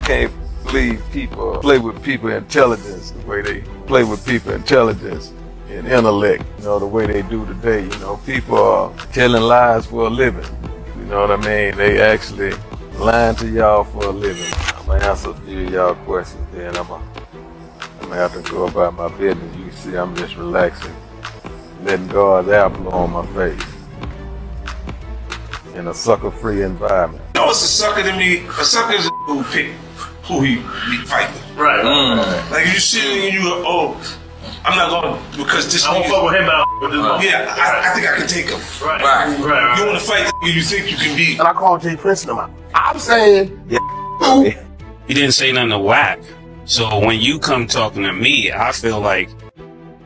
can't believe people play with people intelligence the way they play with people intelligence and intellect, the way they do today. People are telling lies for a living. You know what I mean? They actually lying to y'all for a living. I'm gonna answer a few of y'all questions, then I'm gonna have to go about my business. You can see I'm just relaxing, letting God's apple blow on my face in a sucker-free environment. No, it's a sucker to me. A sucker is who pick who he fighting. Right. Like you see and you go, oh, I'm not going because this. I won't fuck with him out. Yeah, I think I can take him. Right. You want to fight the you think you can beat. And I called Jay Prince them out. I'm saying, He didn't say nothing to whack. So when you come talking to me, I feel like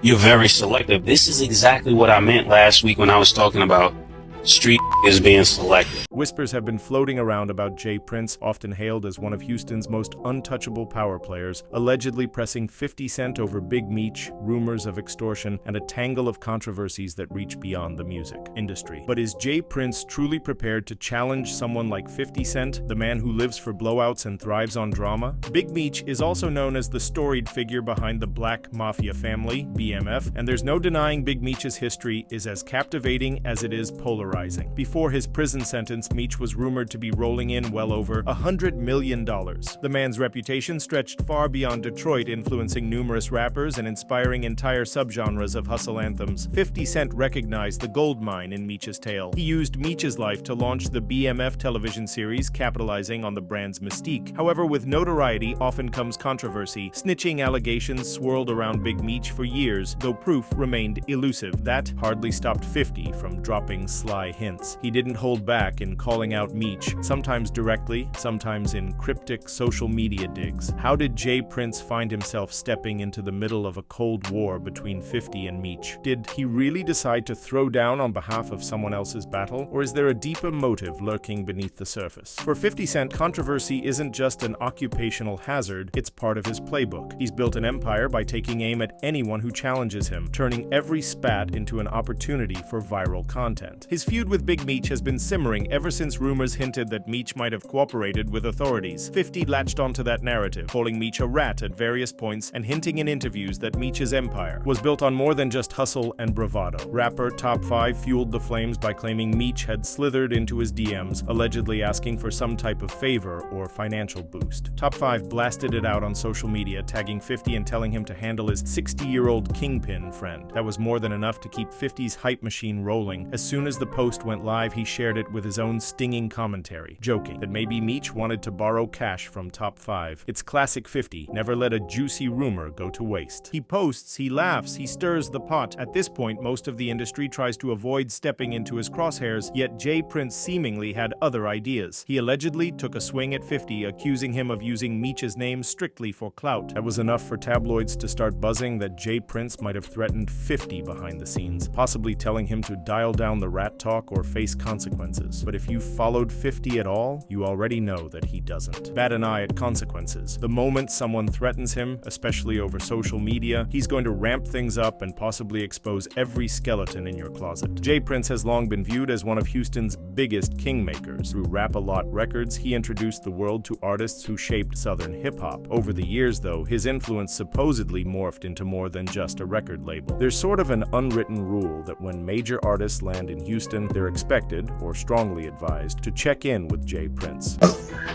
you're very selective. This is exactly what I meant last week when I was talking about street is being selective. Whispers have been floating around about Jay Prince, often hailed as one of Houston's most untouchable power players, allegedly pressing 50 Cent over Big Meech, rumors of extortion, and a tangle of controversies that reach beyond the music industry. But is Jay Prince truly prepared to challenge someone like 50 Cent, the man who lives for blowouts and thrives on drama? Big Meech is also known as the storied figure behind the Black Mafia family, BMF, and there's no denying Big Meech's history is as captivating as it is polarizing. Before his prison sentence, Meech was rumored to be rolling in well over $100 million. The man's reputation stretched far beyond Detroit, influencing numerous rappers and inspiring entire subgenres of hustle anthems. 50 Cent recognized the gold mine in Meech's tale. He used Meech's life to launch the BMF television series, capitalizing on the brand's mystique. However, with notoriety often comes controversy. Snitching allegations swirled around Big Meech for years, though proof remained elusive. That hardly stopped 50 from dropping sly hints. He didn't hold back in calling out Meech, sometimes directly, sometimes in cryptic social media digs. How did Jay Prince find himself stepping into the middle of a cold war between 50 and Meech? Did he really decide to throw down on behalf of someone else's battle, or is there a deeper motive lurking beneath the surface? For 50 Cent, controversy isn't just an occupational hazard, it's part of his playbook. He's built an empire by taking aim at anyone who challenges him, turning every spat into an opportunity for viral content. His feud with Big Meech has been simmering ever since rumors hinted that Meech might have cooperated with authorities. 50 latched onto that narrative, calling Meech a rat at various points and hinting in interviews that Meech's empire was built on more than just hustle and bravado. Rapper Top 5 fueled the flames by claiming Meech had slithered into his DMs, allegedly asking for some type of favor or financial boost. Top 5 blasted it out on social media, tagging 50 and telling him to handle his 60-year-old kingpin friend. That was more than enough to keep 50's hype machine rolling. As soon as the post went live, he shared it with his own stinging commentary, joking that maybe Meech wanted to borrow cash from Top 5. It's classic 50, never let a juicy rumor go to waste. He posts, he laughs, he stirs the pot. At this point, most of the industry tries to avoid stepping into his crosshairs, yet Jay Prince seemingly had other ideas. He allegedly took a swing at 50, accusing him of using Meech's name strictly for clout. That was enough for tabloids to start buzzing that Jay Prince might have threatened 50 behind the scenes, possibly telling him to dial down the rat talk or face consequences. But if you followed 50 at all, you already know that he doesn't. Bat an eye at consequences. The moment someone threatens him, especially over social media, he's going to ramp things up and possibly expose every skeleton in your closet. Jay Prince has long been viewed as one of Houston's biggest kingmakers. Through Rap-A-Lot Records, he introduced the world to artists who shaped Southern hip-hop. Over the years, though, his influence supposedly morphed into more than just a record label. There's sort of an unwritten rule that when major artists land in Houston, they're expected, or strongly advised, to check in with Jay Prince.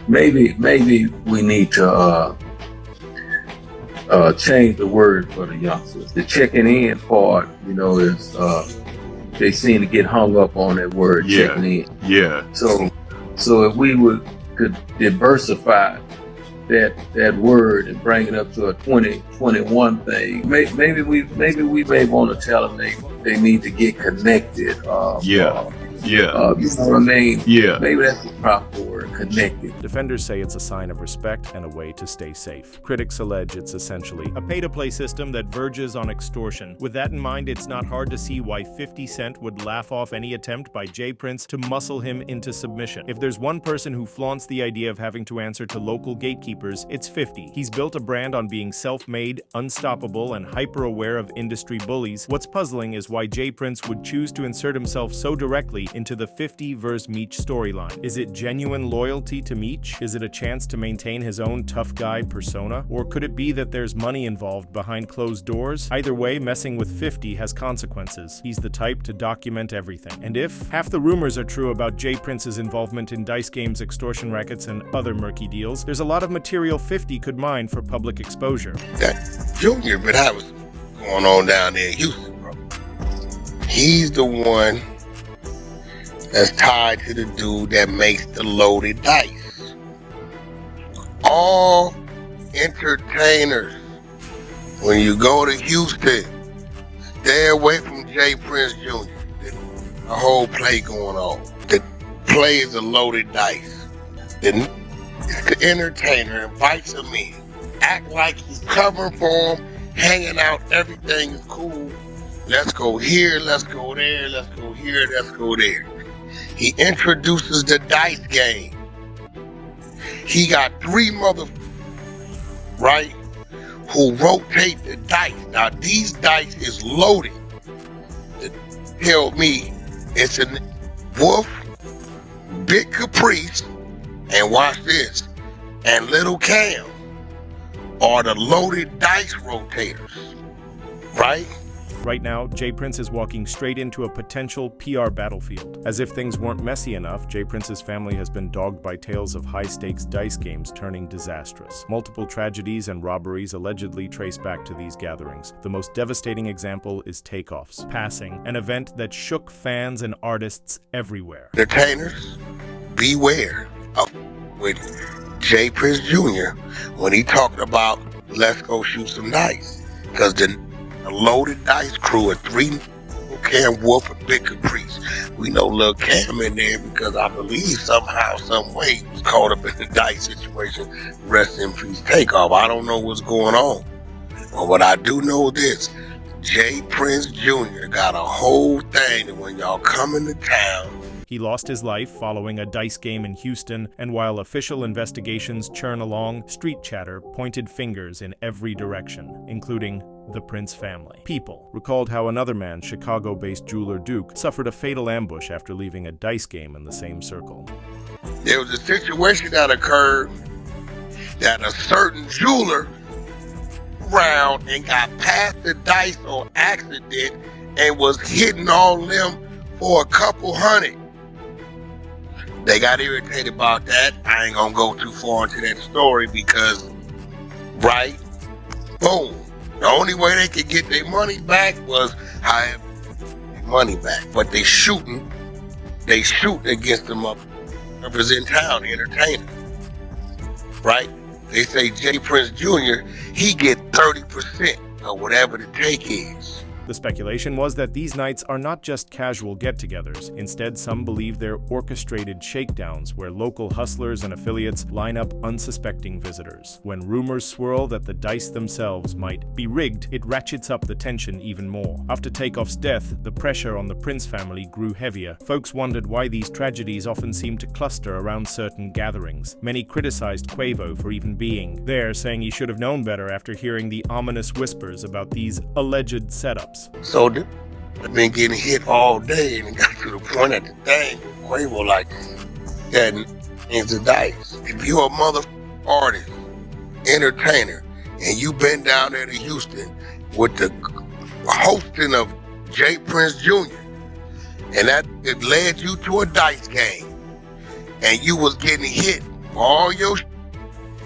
Maybe we need to change the word for the youngsters. The checking in part, is they seem to get hung up on that word checking in. Yeah. So if we could diversify that word and bring it up to a 2021 thing, maybe we may want to tell them they need to get connected. You know what I mean? Yeah. Maybe that's the proper word, connected. Defenders say it's a sign of respect and a way to stay safe. Critics allege it's essentially a pay-to-play system that verges on extortion. With that in mind, it's not hard to see why 50 Cent would laugh off any attempt by Jay Prince to muscle him into submission. If there's one person who flaunts the idea of having to answer to local gatekeepers, it's 50. He's built a brand on being self-made, unstoppable, and hyper-aware of industry bullies. What's puzzling is why Jay Prince would choose to insert himself so directly into the 50 vs. Meech storyline. Is it genuine loyalty to Meech? Is it a chance to maintain his own tough guy persona? Or could it be that there's money involved behind closed doors? Either way, messing with 50 has consequences. He's the type to document everything. And if half the rumors are true about J. Prince's involvement in dice games, extortion rackets, and other murky deals, there's a lot of material 50 could mine for public exposure. That Junior, but I was going on down there in Houston, bro. He's the one that's tied to the dude that makes the loaded dice. All entertainers, when you go to Houston, stay away from J. Prince Jr. There's a whole play going on. The play is a loaded dice. The entertainer invites him in, act like he's covering for him, hanging out, everything is cool. Let's go here, let's go there, let's go here, let's go there. He introduces the dice game. He got 3 motherfuckers, right, who rotate the dice. Now these dice is loaded. Tell me it's a Wolf, Big Caprice, and watch this, and Little Cam are the loaded dice rotators, right? Right now, J. Prince is walking straight into a potential PR battlefield. As if things weren't messy enough, J. Prince's family has been dogged by tales of high-stakes dice games turning disastrous. Multiple tragedies and robberies allegedly trace back to these gatherings. The most devastating example is Takeoff's Passing, an event that shook fans and artists everywhere. Entertainers, beware of with J. Prince Jr. when he talked about let's go shoot some dice, because the loaded dice crew of 3 Cam, Wolf, and Big Caprice. We know Lil Cam in there because I believe somehow, some way, he was caught up in the dice situation. Rest in peace, Takeoff. I don't know what's going on. But what I do know this, J. Prince Jr. got a whole thing that when y'all come into town, he lost his life following a dice game in Houston, and while official investigations churn along, street chatter pointed fingers in every direction, including the Prince family. People recalled how another man, Chicago-based jeweler Duke, suffered a fatal ambush after leaving a dice game in the same circle. There was a situation that occurred that a certain jeweler around and got past the dice on accident and was hitting all them for a couple hundred. They got irritated about that. I ain't gonna go too far into that story because, right, boom. The only way they could get their money back was however their money back. But they shoot against them up whoever's in town, the entertainer. Right? They say J. Prince Jr., he get 30% of whatever the take is. The speculation was that these nights are not just casual get-togethers. Instead, some believe they're orchestrated shakedowns where local hustlers and affiliates line up unsuspecting visitors. When rumors swirl that the dice themselves might be rigged, it ratchets up the tension even more. After Takeoff's death, the pressure on the Prince family grew heavier. Folks wondered why these tragedies often seemed to cluster around certain gatherings. Many criticized Quavo for even being there, saying he should have known better after hearing the ominous whispers about these alleged setups. So I've been getting hit all day, and it got to the point at the thing, Quavo like, that is the dice. If you're a artist, entertainer, and you been down there to Houston with the hosting of J. Prince Jr., and that it led you to a dice game, and you was getting hit for all your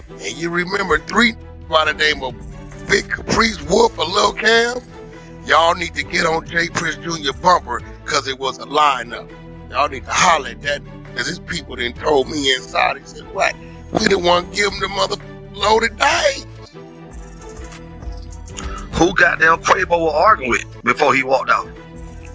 and you remember 3 by the name of Big Caprice, Wolf, or Lil Cam, y'all need to get on J. Prince Jr. bumper because it was a lineup. Y'all need to holler at that because his people done told me inside. He said, what? We didn't want to give him the mother loaded dice. Who goddamn Quavo was arguing with before he walked out?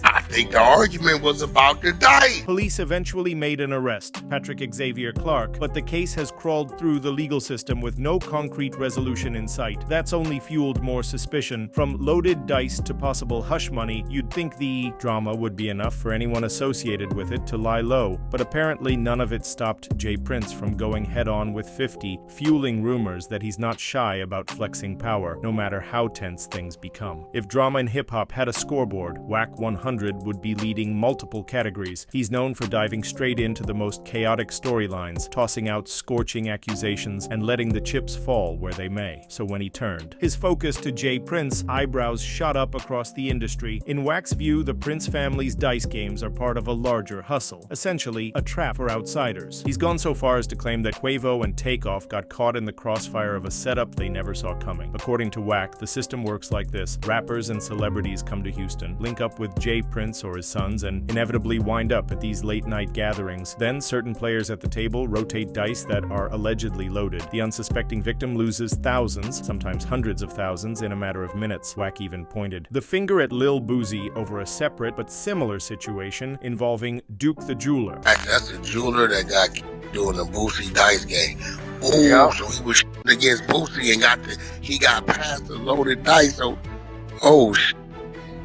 I think the argument was about the dice. Police eventually made an arrest, Patrick Xavier Clark, but the case has crawled through the legal system with no concrete resolution in sight. That's only fueled more suspicion. From loaded dice to possible hush money, you'd think the drama would be enough for anyone associated with it to lie low, but apparently none of it stopped J. Prince from going head-on with 50, fueling rumors that he's not shy about flexing power, no matter how tense things become. If drama in hip-hop had a scoreboard, Whack 100 100 would be leading multiple categories. He's known for diving straight into the most chaotic storylines, tossing out scorching accusations, and letting the chips fall where they may. So when he turned his focus to J. Prince, eyebrows shot up across the industry. In Wack's view, the Prince family's dice games are part of a larger hustle, essentially a trap for outsiders. He's gone so far as to claim that Quavo and Takeoff got caught in the crossfire of a setup they never saw coming. According to Wack, the system works like this. Rappers and celebrities come to Houston, link up with J. Prince or his sons, and inevitably wind up at these late-night gatherings. Then certain players at the table rotate dice that are allegedly loaded. The unsuspecting victim loses thousands, sometimes hundreds of thousands, in a matter of minutes. Wack even pointed the finger at Lil Boozy over a separate but similar situation involving Duke the Jeweler. That's the jeweler that got doing the Boosie dice game. Ooh, Yeah. so he was against Boosie and he got past the loaded dice. So,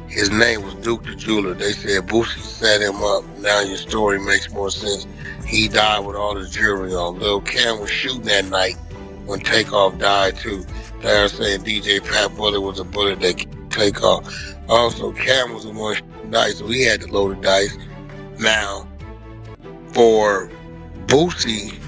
his name was Duke the Jeweler. They said Boosie set him up. Now your story makes more sense. He died with all his jewelry on. Lil Cam was shooting that night when Takeoff died too. They're saying DJ Pat Bullet was a bullet that killed Takeoff. Also, Cam was the one shooting dice, so he had the loaded dice. Now, for Boosie,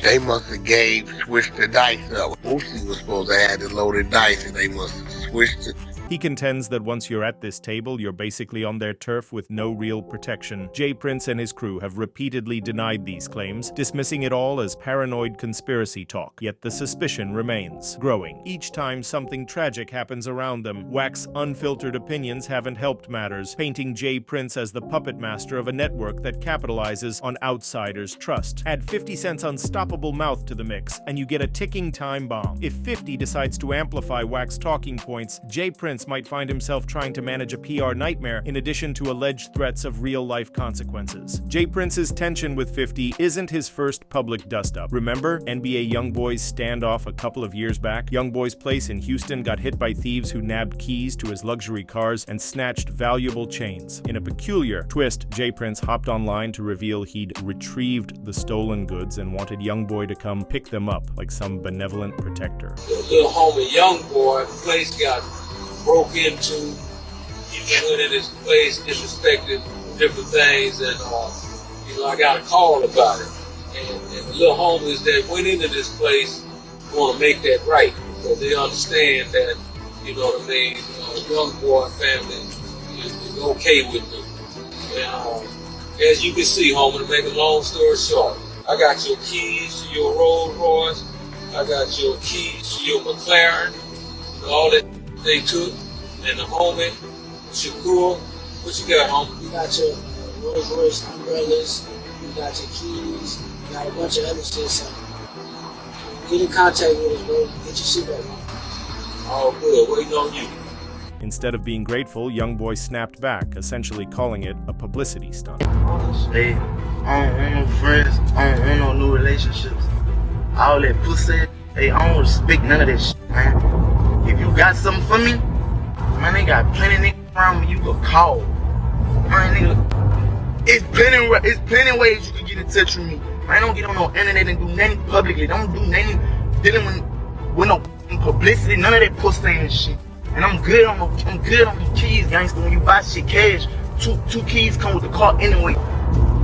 they must have switched the dice up. Boosie was supposed to have the loaded dice, and they must have switched it. He contends that once you're at this table, you're basically on their turf with no real protection. J. Prince and his crew have repeatedly denied these claims, dismissing it all as paranoid conspiracy talk. Yet the suspicion remains, growing. Each time something tragic happens around them, Wack's unfiltered opinions haven't helped matters, painting J. Prince as the puppet master of a network that capitalizes on outsiders' trust. Add 50 Cent's unstoppable mouth to the mix, and you get a ticking time bomb. If 50 decides to amplify Wack's talking points, J. Prince might find himself trying to manage a PR nightmare in addition to alleged threats of real-life consequences. J. Prince's tension with 50 isn't his first public dust-up. Remember NBA YoungBoy's standoff a couple of years back? YoungBoy's place in Houston got hit by thieves who nabbed keys to his luxury cars and snatched valuable chains. In a peculiar twist, J. Prince hopped online to reveal he'd retrieved the stolen goods and wanted YoungBoy to come pick them up like some benevolent protector. Little homie YoungBoy, place got broke into. He went in his place, disrespected different things, and I got a call about it. And the little homies that went into this place want to make that right, because they understand that, you know what I mean, YoungBoy family is okay with me. And as you can see, homie, to make a long story short, I got your keys to your Rolls Royce, I got your keys to your McLaren, all that they took, and the homie, Shakur, what you got, homie? You got your Rolls Royce umbrellas, you got your keys, you got a bunch of other shit, so get in contact with us, bro. Get your shit back. All good, waiting on you. Instead of being grateful, YoungBoy snapped back, essentially calling it a publicity stunt. Hey, I don't want no friends, I don't want no new relationships. All that pussy, hey, I don't respect none of that shit, man. If you got something for me, man, they got plenty of niggas around me you could call. Man, nigga, it's plenty ways you can get in touch with me. Man, don't get on no internet and do nothing publicly. Don't do nothing dealing with no publicity, none of that pussy and shit. And I'm good on the keys, gangster. When you buy shit cash, two keys come with the car anyway.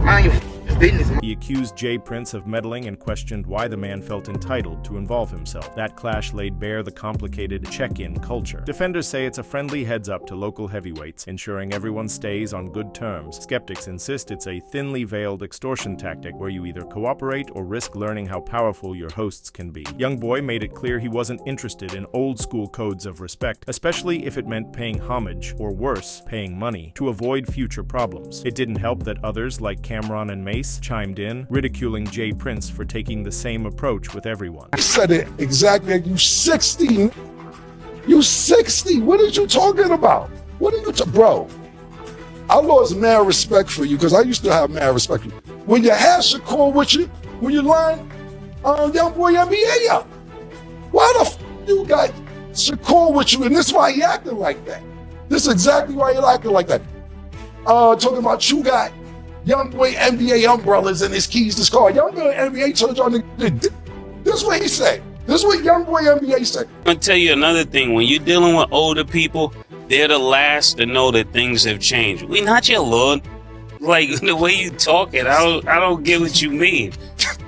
Mind your business, man. He accused J. Prince of meddling and questioned why the man felt entitled to involve himself. That clash laid bare the complicated check-in culture. Defenders say it's a friendly heads-up to local heavyweights, ensuring everyone stays on good terms. Skeptics insist it's a thinly veiled extortion tactic where you either cooperate or risk learning how powerful your hosts can be. YoungBoy made it clear he wasn't interested in old-school codes of respect, especially if it meant paying homage, or worse, paying money, to avoid future problems. It didn't help that others, like Cameron and Mace, chimed in, ridiculing J. Prince for taking the same approach with everyone. I said it exactly. You 60. You 60. What are you talking about? What are you bro? I lost mad respect for you because I used to have mad respect for you. When you had Shakur with you, when you lined YoungBoy NBA up, why the f you got Shakur with you? And this is why he acting like that. This is exactly why he acting like that. Talking about you got YoungBoy NBA umbrellas and his keys to his car. YoungBoy NBA told y'all this is what he said. This is what YoungBoy NBA said. I'm gonna tell you another thing. When you're dealing with older people, they're the last to know that things have changed. We not your Lord. Like, the way you talking, I don't get what you mean.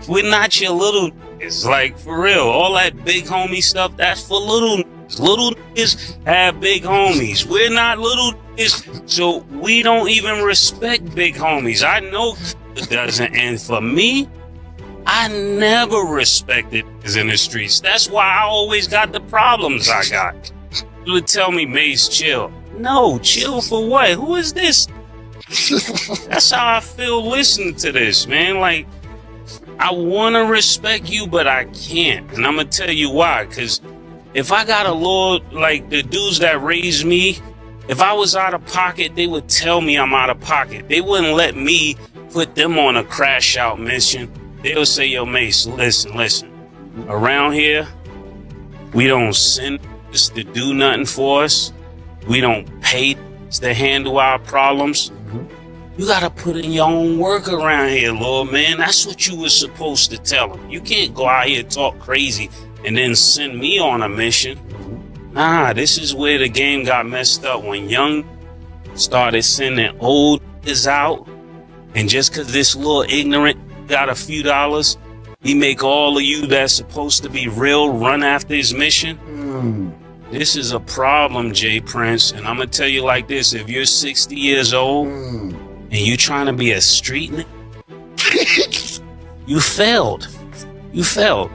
We're not your little niggas. Like, for real, all that big homie stuff, that's for little niggas. Little niggas have big homies. We're not little niggas, so we don't even respect big homies. I know it doesn't, and for me, I never respected niggas in the streets. That's why I always got the problems I got. You would tell me, Mace, chill. No, chill for what? Who is this? That's how I feel listening to this, man. Like, I want to respect you, but I can't. And I'm going to tell you why. Because if I got a Lord, like the dudes that raised me, if I was out of pocket, they would tell me I'm out of pocket. They wouldn't let me put them on a crash out mission. They would say, yo, Mace, listen. Around here, we don't send us to do nothing for us. We don't pay to handle our problems. You gotta put in your own work around here, Lord, man. That's what you were supposed to tell him. You can't go out here and talk crazy and then send me on a mission. Nah, this is where the game got messed up, when young started sending old niggas out, and just because this little ignorant got a few dollars, he make all of you that's supposed to be real run after his mission. This is a problem, Jay Prince, and I'm gonna tell you like this: if you're 60 years old and you trying to be a street nigga, you failed. You failed.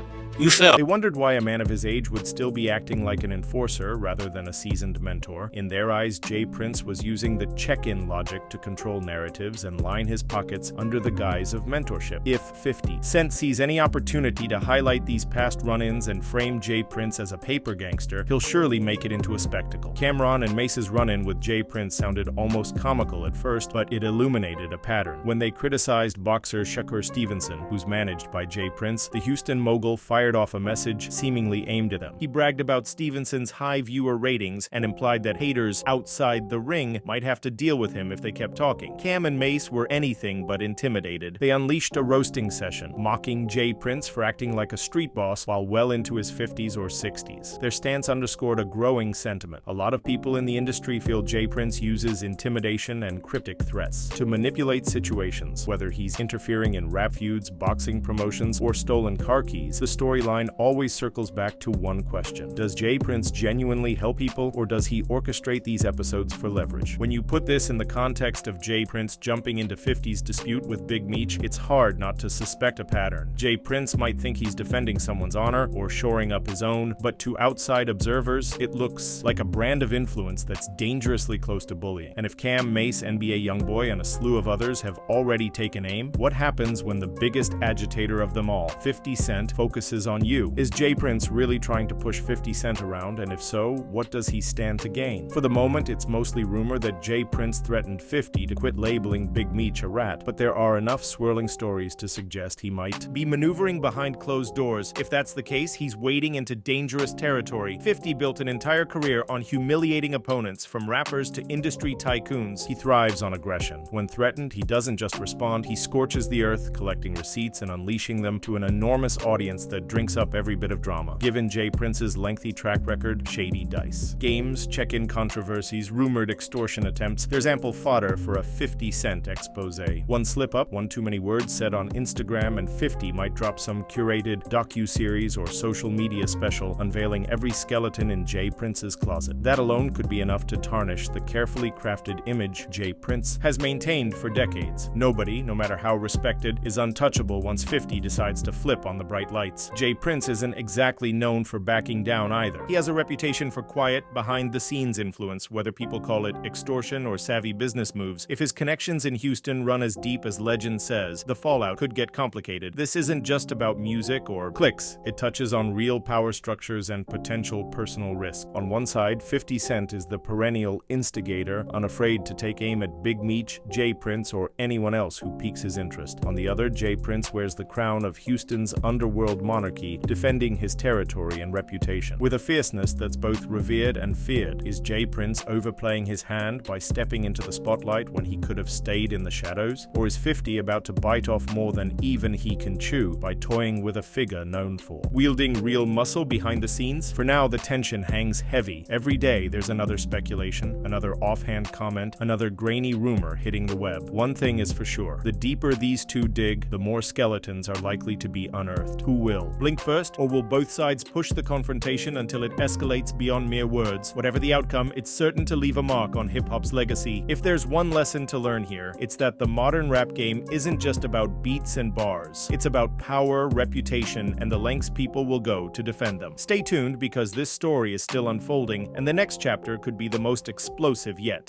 They wondered why a man of his age would still be acting like an enforcer rather than a seasoned mentor. In their eyes, Jay Prince was using the check-in logic to control narratives and line his pockets under the guise of mentorship. If 50 Cent sees any opportunity to highlight these past run-ins and frame Jay Prince as a paper gangster, he'll surely make it into a spectacle. Cameron and Mace's run-in with Jay Prince sounded almost comical at first, but it illuminated a pattern. When they criticized boxer Shakur Stevenson, who's managed by Jay Prince, the Houston mogul fired off a message seemingly aimed at them. He bragged about Stevenson's high viewer ratings and implied that haters outside the ring might have to deal with him if they kept talking. Cam and Mace were anything but intimidated. They unleashed a roasting session, mocking Jay Prince for acting like a street boss while well into his 50s or 60s. Their stance underscored a growing sentiment. A lot of people in the industry feel Jay Prince uses intimidation and cryptic threats to manipulate situations. Whether he's interfering in rap feuds, boxing promotions, or stolen car keys, the storyline always circles back to one question: does Jay Prince genuinely help people, or does he orchestrate these episodes for leverage? When you put this in the context of Jay Prince jumping into 50's dispute with Big Meech, it's hard not to suspect a pattern. Jay Prince might think he's defending someone's honor or shoring up his own, but to outside observers, it looks like a brand of influence that's dangerously close to bullying. And if Cam, Mace, NBA Youngboy, and a slew of others have already taken aim, what happens when the biggest agitator of them all, 50 Cent, focuses on you? Is Jay Prince really trying to push 50 Cent around, and if so, what does he stand to gain? For the moment, it's mostly rumor that Jay Prince threatened 50 to quit labeling Big Meech a rat, but there are enough swirling stories to suggest he might be maneuvering behind closed doors. If that's the case, he's wading into dangerous territory. 50 built an entire career on humiliating opponents, from rappers to industry tycoons. He thrives on aggression. When threatened, he doesn't just respond, he scorches the earth, collecting receipts and unleashing them to an enormous audience that drinks up every bit of drama. Given Jay Prince's lengthy track record, shady dice. Games, check-in controversies, rumored extortion attempts, there's ample fodder for a 50 Cent expose. One slip-up, one too many words said on Instagram, and 50 might drop some curated docu-series or social media special unveiling every skeleton in Jay Prince's closet. That alone could be enough to tarnish the carefully crafted image Jay Prince has maintained for decades. Nobody, no matter how respected, is untouchable once 50 decides to flip on the bright lights. Jay Prince isn't exactly known for backing down either. He has a reputation for quiet, behind-the-scenes influence, whether people call it extortion or savvy business moves. If his connections in Houston run as deep as legend says, the fallout could get complicated. This isn't just about music or clicks. It touches on real power structures and potential personal risk. On one side, 50 Cent is the perennial instigator, unafraid to take aim at Big Meech, Jay Prince, or anyone else who piques his interest. On the other, Jay Prince wears the crown of Houston's underworld monarch monarchy, defending his territory and reputation. With a fierceness that's both revered and feared, is J. Prince overplaying his hand by stepping into the spotlight when he could have stayed in the shadows? Or is 50 about to bite off more than even he can chew by toying with a figure known for wielding real muscle behind the scenes? For now, the tension hangs heavy. Every day there's another speculation, another offhand comment, another grainy rumor hitting the web. One thing is for sure, the deeper these two dig, the more skeletons are likely to be unearthed. Who will blink first, or will both sides push the confrontation until it escalates beyond mere words? Whatever the outcome, it's certain to leave a mark on hip-hop's legacy. If there's one lesson to learn here, it's that the modern rap game isn't just about beats and bars. It's about power, reputation, and the lengths people will go to defend them. Stay tuned, because this story is still unfolding, and the next chapter could be the most explosive yet.